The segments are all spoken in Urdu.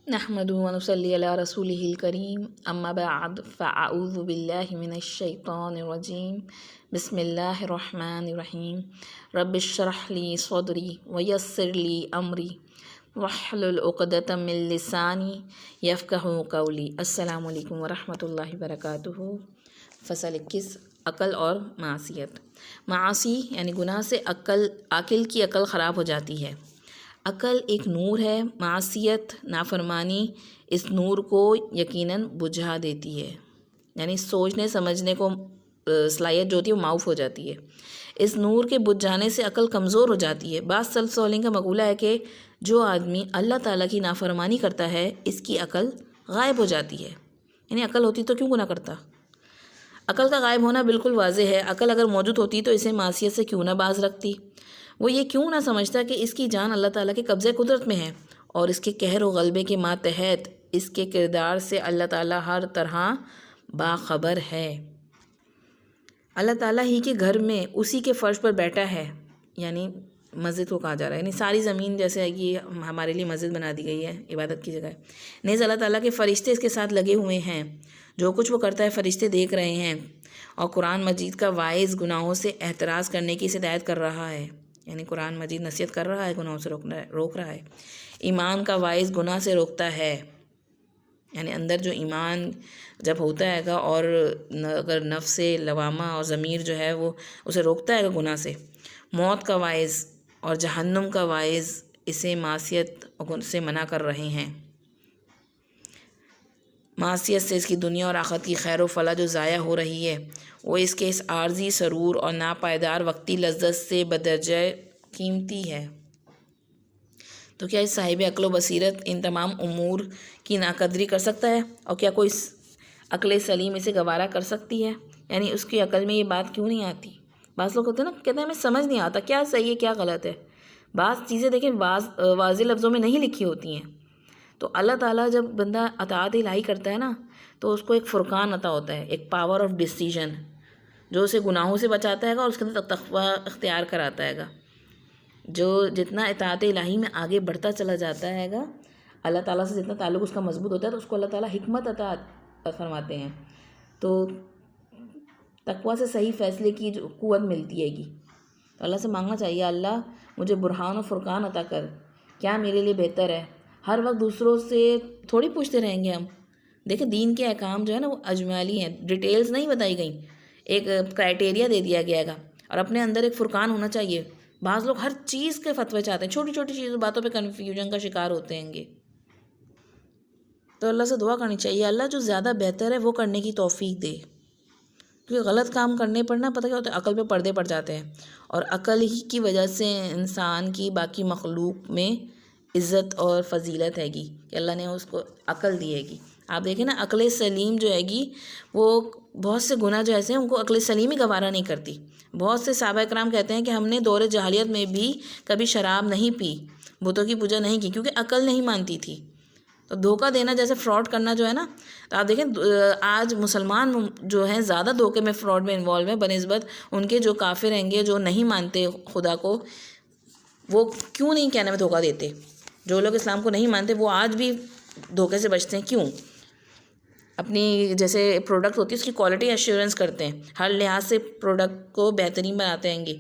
نحمدہ و نصلی علی رسولہ الکریم اما بعد فاعوذ باللہ من الشیطان الرجیم بسم اللہ الرحمن الرحیم رب اشرح لی صدری ویسر لی امری واحلل عقدۃ من لسانی یفقہوا قولی۔ السلام علیکم ورحمۃ اللہ وبرکاتہ۔ فصل 21 عقل اور معصیت۔ معاصی یعنی گناہ سے عاقل کی عقل خراب ہو جاتی ہے۔ عقل ایک نور ہے، معصیت نافرمانی اس نور کو یقیناً بجھا دیتی ہے، یعنی سوچنے سمجھنے کو صلاحیت جو ہوتی ہے وہ معاف ہو جاتی ہے۔ اس نور کے بجھ جانے سے عقل کمزور ہو جاتی ہے۔ بعض سلف صالحین کا مقولہ ہے کہ جو آدمی اللہ تعالیٰ کی نافرمانی کرتا ہے اس کی عقل غائب ہو جاتی ہے، یعنی عقل ہوتی تو کیوں گناہ کرتا۔ عقل کا غائب ہونا بالکل واضح ہے۔ عقل اگر موجود ہوتی تو اسے معصیت سے کیوں نہ باز رکھتی، وہ یہ کیوں نہ سمجھتا کہ اس کی جان اللہ تعالیٰ کے قبضے قدرت میں ہے اور اس کے قہر و غلبے کے ماتحت اس کے کردار سے اللہ تعالیٰ ہر طرح باخبر ہے۔ اللہ تعالیٰ ہی کے گھر میں اسی کے فرش پر بیٹھا ہے، یعنی مسجد کو کہا جا رہا ہے، یعنی ساری زمین جیسے ہے کہ ہمارے لیے مسجد بنا دی گئی ہے، عبادت کی جگہ ہے۔ نیز اللہ تعالیٰ کے فرشتے اس کے ساتھ لگے ہوئے ہیں، جو کچھ وہ کرتا ہے فرشتے دیکھ رہے ہیں، اور قرآن مجید کا واعظ گناہوں سے احتراز کرنے کی ہدایت کر رہا ہے، یعنی قرآن مجید نصیحت کر رہا ہے، گناہوں سے روک رہا ہے۔ ایمان کا واعظ گناہ سے روکتا ہے، یعنی اندر جو ایمان جب ہوتا ہے گا اور اگر نفس لوامہ اور ضمیر جو ہے وہ اسے روکتا ہے گا گناہ سے۔ موت کا واعظ اور جہنم کا واعظ اسے معصیت سے منع کر رہے ہیں۔ معصیت سے اس کی دنیا اور آخرت کی خیر و فلاح جو ضائع ہو رہی ہے، وہ اس کے اس عارضی سرور اور ناپائیدار وقتی لذت سے بدرجہ قیمتی ہے۔ تو کیا اس صاحب عقل و بصیرت ان تمام امور کی ناقدری کر سکتا ہے؟ اور کیا کوئی عقل سلیم اسے گوارا کر سکتی ہے؟ یعنی اس کی عقل میں یہ بات کیوں نہیں آتی؟ بعض لوگ ہوتے ہیں نا، کہتے ہیں ہمیں سمجھ نہیں آتا کیا صحیح ہے کیا غلط ہے۔ بعض چیزیں دیکھیں واضح لفظوں میں نہیں لکھی ہوتی ہیں، تو اللہ تعالیٰ جب بندہ اطاعت الہی کرتا ہے نا تو اس کو ایک فرقان عطا ہوتا ہے، ایک پاور آف ڈیسیژن جو اسے گناہوں سے بچاتا ہے گا اور اس کے اندر تقوی اختیار کراتا ہے گا۔ جو جتنا اطاعت الہی میں آگے بڑھتا چلا جاتا ہے گا، اللہ تعالیٰ سے جتنا تعلق اس کا مضبوط ہوتا ہے تو اس کو اللہ تعالیٰ حکمت عطا فرماتے ہیں، تو تقوی سے صحیح فیصلے کی جو قوت ملتی ہے گی۔ تو اللہ سے مانگنا چاہیے، اللہ مجھے برہان و فرقان عطا کر، کیا میرے لیے بہتر ہے۔ ہر وقت دوسروں سے تھوڑی پوچھتے رہیں گے ہم۔ دیکھیں دین کے احکام جو ہے نا وہ اجمالی ہیں، ڈیٹیلز نہیں بتائی گئیں، ایک کرائٹیریا دے دیا گیا گا، اور اپنے اندر ایک فرقان ہونا چاہیے۔ بعض لوگ ہر چیز کے فتوے چاہتے ہیں، چھوٹی چھوٹی چیزوں باتوں پہ کنفیوژن کا شکار ہوتے ہیں گے۔ تو اللہ سے دعا کرنی چاہیے، اللہ جو زیادہ بہتر ہے وہ کرنے کی توفیق دے، کیونکہ غلط کام کرنے پر نا پتہ کیا ہوتا ہے، عقل پہ پردے پڑ جاتے ہیں، اور عقل ہی کی وجہ سے انسان کی باقی مخلوق میں عزت اور فضیلت ہے گی کہ اللہ نے اس کو عقل دی ہے گی۔ آپ دیکھیں نا عقل سلیم جو ہے گی وہ بہت سے گناہ جو ایسے ہیں ان کو عقل سلیم ہی گوارا نہیں کرتی۔ بہت سے صحابہ کرام کہتے ہیں کہ ہم نے دور جاہلیت میں بھی کبھی شراب نہیں پی، بتوں کی پوجا نہیں کی، کیونکہ عقل نہیں مانتی تھی۔ تو دھوکہ دینا جیسے فراڈ کرنا جو ہے نا، تو آپ دیکھیں آج مسلمان جو ہیں زیادہ دھوکے میں فراڈ میں انوالو ہیں بنسبت ان کے جو کافر ہیں گے، جو نہیں مانتے خدا کو، وہ کیوں نہیں کہنے میں دھوکہ دیتے۔ جو لوگ اسلام کو نہیں مانتے وہ آج بھی دھوکے سے بچتے ہیں، کیوں؟ اپنی جیسے پروڈکٹ ہوتی ہے اس کی کوالٹی ایشورنس کرتے ہیں، ہر لحاظ سے پروڈکٹ کو بہترین بناتے ہیں گے۔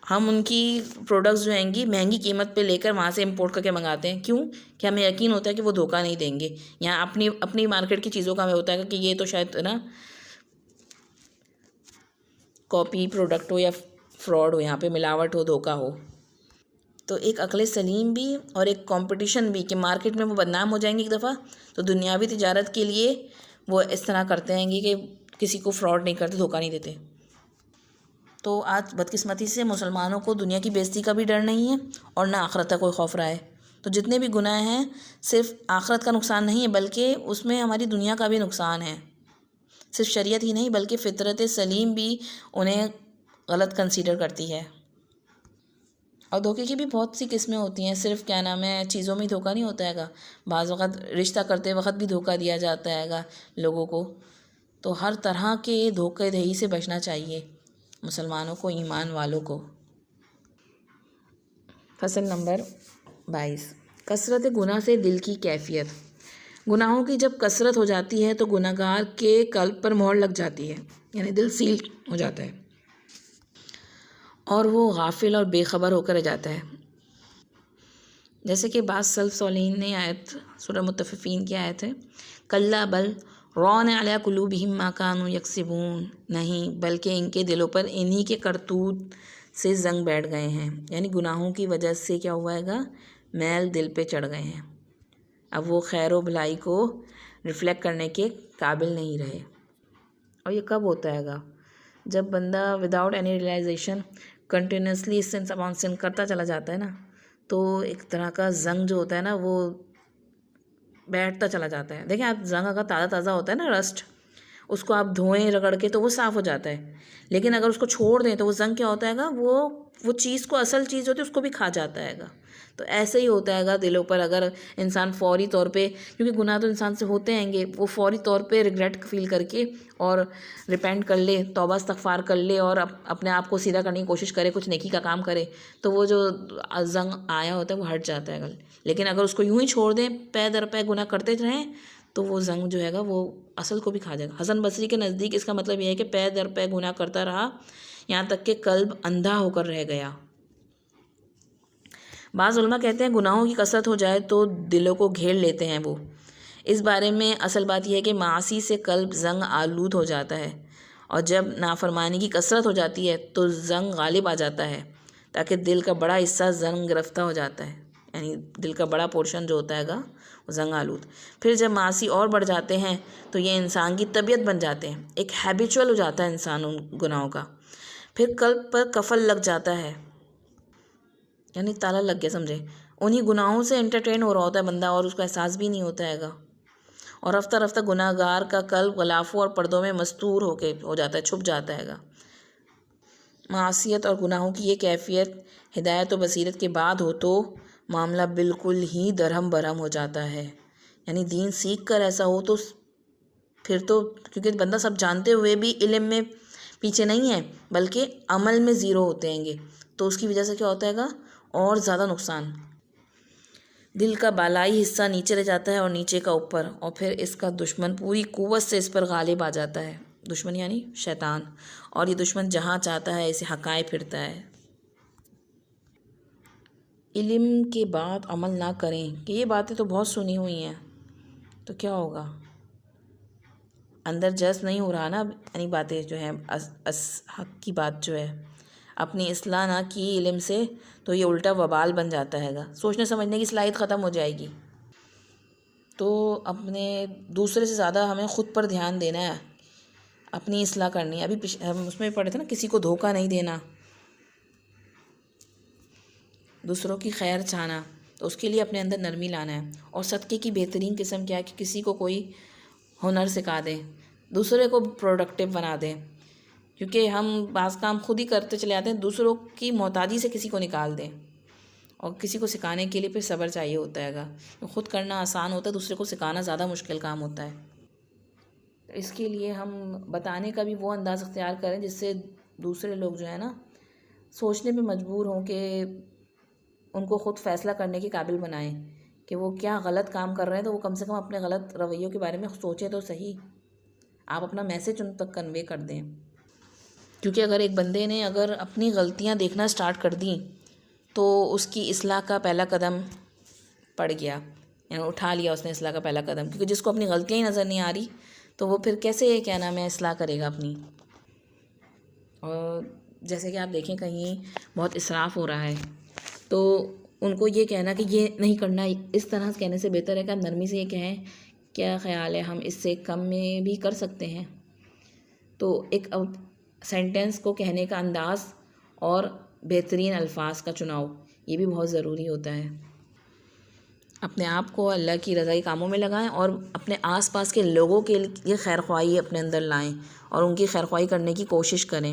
ہم ان کی پروڈکٹس جو ہیں گی مہنگی قیمت پہ لے کر وہاں سے امپورٹ کر کے منگاتے ہیں، کیوں؟ کہ ہمیں یقین ہوتا ہے کہ وہ دھوکہ نہیں دیں گے۔ یہاں اپنی مارکیٹ کی چیزوں کا ہمیں ہوتا ہے کہ یہ تو شاید نا کاپی پروڈکٹ ہو یا فراڈ ہو، یہاں پہ ملاوٹ ہو، دھوکہ ہو۔ تو ایک عقل سلیم بھی اور ایک کمپٹیشن بھی کہ مارکیٹ میں وہ بدنام ہو جائیں گے ایک دفعہ، تو دنیاوی تجارت کے لیے وہ اس طرح کرتے ہیں گے کہ کسی کو فراڈ نہیں کرتے، دھوکہ نہیں دیتے۔ تو آج بدقسمتی سے مسلمانوں کو دنیا کی بے عزتی کا بھی ڈر نہیں ہے اور نہ آخرت کا کوئی خوف رہا ہے۔ تو جتنے بھی گناہ ہیں صرف آخرت کا نقصان نہیں ہے بلکہ اس میں ہماری دنیا کا بھی نقصان ہے۔ صرف شریعت ہی نہیں بلکہ فطرت سلیم بھی انہیں غلط کنسیڈر کرتی ہے۔ اور دھوکے کی بھی بہت سی قسمیں ہوتی ہیں، صرف کیا نام ہے چیزوں میں دھوکہ نہیں ہوتا ہے گا، بعض وقت رشتہ کرتے وقت بھی دھوکہ دیا جاتا ہے گا لوگوں کو۔ تو ہر طرح کے دھوکے دہی سے بچنا چاہیے مسلمانوں کو، ایمان والوں کو۔ فصل نمبر 22 کثرت گناہ سے دل کی کیفیت۔ گناہوں کی جب کثرت ہو جاتی ہے تو گناہگار کے قلب پر مہر لگ جاتی ہے، یعنی دل سیل ہو جاتا ہے اور وہ غافل اور بے خبر ہو کر رہ جاتا ہے۔ جیسے کہ بعض سلف صالحین نے آیت سورہ مطففین کی آیت ہے، کلا بل ران علی قلوبہم ما کانوا یکسبون، نہیں بلکہ ان کے دلوں پر انہی کے کرتوت سے زنگ بیٹھ گئے ہیں، یعنی گناہوں کی وجہ سے کیا ہوا ہے گا، میل دل پہ چڑھ گئے ہیں، اب وہ خیر و بھلائی کو ریفلیکٹ کرنے کے قابل نہیں رہے۔ اور یہ کب ہوتا ہے گا، جب بندہ وداؤٹ اینی ریئلائزیشن کنٹینیوسلی اس سے کرتا چلا جاتا ہے نا، تو ایک طرح کا زنگ جو ہوتا ہے نا وہ بیٹھتا چلا جاتا ہے۔ دیکھیں آپ، زنگ اگر تازہ تازہ ہوتا ہے نا، رسٹ، اس کو آپ دھوئیں رگڑ کے تو وہ صاف ہو جاتا ہے، لیکن اگر اس کو چھوڑ دیں تو وہ زنگ کیا ہوتا ہے گا، وہ چیز کو، اصل چیز ہوتی ہے اس کو بھی کھا جاتا ہے گا۔ تو ایسے ہی ہوتا ہے گا دلوں پر، اگر انسان فوری طور پہ، کیونکہ گناہ تو انسان سے ہوتے ہیں گے، وہ فوری طور پہ ریگریٹ فیل کر کے اور ریپینٹ کر لے، توبہ استغفار کر لے اور اپنے آپ کو سیدھا کرنے کی کوشش کرے، کچھ نیکی کا کام کرے، تو وہ جو زنگ آیا ہوتا ہے وہ ہٹ جاتا ہے گا۔ لیکن اگر اس کو یوں ہی چھوڑ دیں، پے در پے گناہ کرتے رہیں، تو وہ زنگ جو ہے گا وہ اصل کو بھی کھا جائے گا۔ حسن بصری کے نزدیک اس کا مطلب یہ ہے کہ پے در پے گناہ کرتا رہا یہاں تک کہ قلب اندھا ہو کر رہ گیا۔ بعض علماء کہتے ہیں گناہوں کی کثرت ہو جائے تو دلوں کو گھیر لیتے ہیں وہ۔ اس بارے میں اصل بات یہ ہے کہ معاصی سے قلب زنگ آلود ہو جاتا ہے، اور جب نافرمانی کی کثرت ہو جاتی ہے تو زنگ غالب آ جاتا ہے، تاکہ دل کا بڑا حصہ زنگ گرفتہ ہو جاتا ہے، یعنی دل کا بڑا پورشن جو ہوتا ہے گا وہ زنگ آلود۔ پھر جب معاصی اور بڑھ جاتے ہیں تو یہ انسان کی طبیعت بن جاتے ہیں، ایک ہیبیچول ہو جاتا ہے انسان ان گناہوں کا، پھر قلب پر قفل لگ جاتا ہے، یعنی تالا لگ گیا، سمجھے، انہی گناہوں سے انٹرٹین ہو رہا ہوتا ہے بندہ اور اس کو احساس بھی نہیں ہوتا ہے گا، اور رفتہ رفتہ گناہ گار کا قلب غلافوں اور پردوں میں مستور ہو جاتا ہے، چھپ جاتا ہے گا۔ معصیت اور گناہوں کی یہ کیفیت ہدایت و بصیرت کے بعد ہو تو معاملہ بالکل ہی درہم برہم ہو جاتا ہے، یعنی دین سیکھ کر ایسا ہو تو پھر تو، کیونکہ بندہ سب جانتے ہوئے بھی علم میں پیچھے نہیں ہے بلکہ عمل میں زیرو ہوتے ہیں گے، تو اس کی وجہ سے کیا ہوتا ہے گا، اور زیادہ نقصان، دل کا بالائی حصہ نیچے رہ جاتا ہے اور نیچے کا اوپر، اور پھر اس کا دشمن پوری قوت سے اس پر غالب آ جاتا ہے، دشمن یعنی شیطان، اور یہ دشمن جہاں چاہتا ہے اسے ہکائے پھرتا ہے۔ علم کے بعد عمل نہ کریں کہ یہ باتیں تو بہت سنی ہوئی ہیں، تو کیا ہوگا، اندر جذب نہیں ہو رہا نا، یعنی باتیں جو ہیں حق کی بات جو ہے، اپنی اصلاح نہ کی علم سے تو یہ الٹا وبال بن جاتا ہے گا، سوچنے سمجھنے کی صلاحیت ختم ہو جائے گی۔ تو اپنے دوسرے سے زیادہ ہمیں خود پر دھیان دینا ہے، اپنی اصلاح کرنی ہے۔ ابھی ہم اس میں پڑھے تھے نا، کسی کو دھوکہ نہیں دینا، دوسروں کی خیر چاہنا، تو اس کے لیے اپنے اندر نرمی لانا ہے، اور صدقے کی بہترین قسم کیا ہے کہ کسی کو کوئی ہنر سکھا دیں، دوسرے کو پروڈکٹیو بنا دیں، کیونکہ ہم بعض کام خود ہی کرتے چلے جاتے ہیں، دوسروں کی محتاجی سے کسی کو نکال دیں، اور کسی کو سکھانے کے لیے پھر صبر چاہیے ہوتا ہے گا، خود کرنا آسان ہوتا ہے، دوسرے کو سکھانا زیادہ مشکل کام ہوتا ہے۔ اس کے لیے ہم بتانے کا بھی وہ انداز اختیار کریں جس سے دوسرے لوگ جو ہے نا سوچنے پہ مجبور ہوں، کہ ان کو خود فیصلہ کرنے کے قابل بنائیں کہ وہ کیا غلط کام کر رہے ہیں، تو وہ کم سے کم اپنے غلط رویوں کے بارے میں سوچیں تو صحیح، آپ اپنا میسج ان تک کنوے کر دیں۔ کیونکہ اگر ایک بندے نے اگر اپنی غلطیاں دیکھنا سٹارٹ کر دیں تو اس کی اصلاح کا پہلا قدم پڑ گیا، یعنی اٹھا لیا اس نے اصلاح کا پہلا قدم، کیونکہ جس کو اپنی غلطیاں ہی نظر نہیں آ رہی تو وہ پھر کیسے کیا نام ہے اصلاح کرے گا اپنی۔ اور جیسے کہ آپ دیکھیں کہیں بہت اسراف ہو رہا ہے تو ان کو یہ کہنا کہ یہ نہیں کرنا، اس طرح کہنے سے بہتر ہے کہ آپ نرمی سے یہ کہیں کیا خیال ہے ہم اس سے کم میں بھی کر سکتے ہیں۔ تو ایک سینٹنس کو کہنے کا انداز اور بہترین الفاظ کا چناؤ یہ بھی بہت ضروری ہوتا ہے۔ اپنے آپ کو اللہ کی رضا کے کاموں میں لگائیں اور اپنے آس پاس کے لوگوں کے لیے خیر خواہی اپنے اندر لائیں اور ان کی خیر خواہی کرنے کی کوشش کریں۔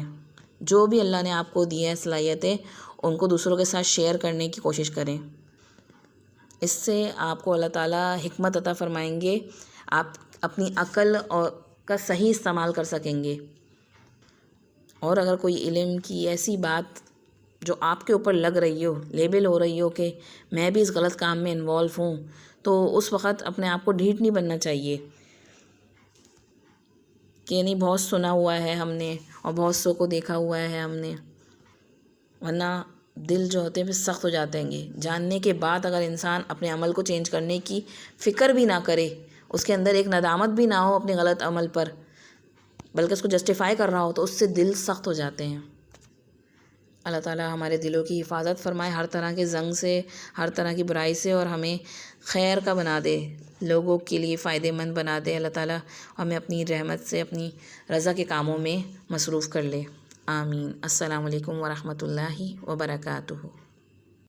جو بھی اللہ نے آپ کو دی ہے صلاحیتیں ان کو دوسروں کے ساتھ شیئر کرنے کی کوشش کریں، اس سے آپ کو اللہ تعالیٰ حکمت عطا فرمائیں گے، آپ اپنی عقل اور کا صحیح استعمال کر سکیں گے۔ اور اگر کوئی علم کی ایسی بات جو آپ کے اوپر لگ رہی ہو، لیبل ہو رہی ہو کہ میں بھی اس غلط کام میں انوالو ہوں، تو اس وقت اپنے آپ کو ڈھیٹ نہیں بننا چاہیے کہ نہیں بہت سنا ہوا ہے ہم نے اور بہت سو کو دیکھا ہوا ہے ہم نے، ورنہ دل جو ہوتے ہیں پھر سخت ہو جاتے ہیں گے۔ جاننے کے بعد اگر انسان اپنے عمل کو چینج کرنے کی فکر بھی نہ کرے، اس کے اندر ایک ندامت بھی نہ ہو اپنے غلط عمل پر، بلکہ اس کو جسٹیفائی کر رہا ہو، تو اس سے دل سخت ہو جاتے ہیں۔ اللہ تعالیٰ ہمارے دلوں کی حفاظت فرمائے ہر طرح کے زنگ سے، ہر طرح کی برائی سے، اور ہمیں خیر کا بنا دے، لوگوں کے لیے فائدہ مند بنا دے اللہ تعالیٰ، ہمیں اپنی رحمت سے اپنی رضا کے کاموں میں مصروف کر لے۔ آمین۔ السلام علیکم ورحمۃ اللہ وبرکاتہ۔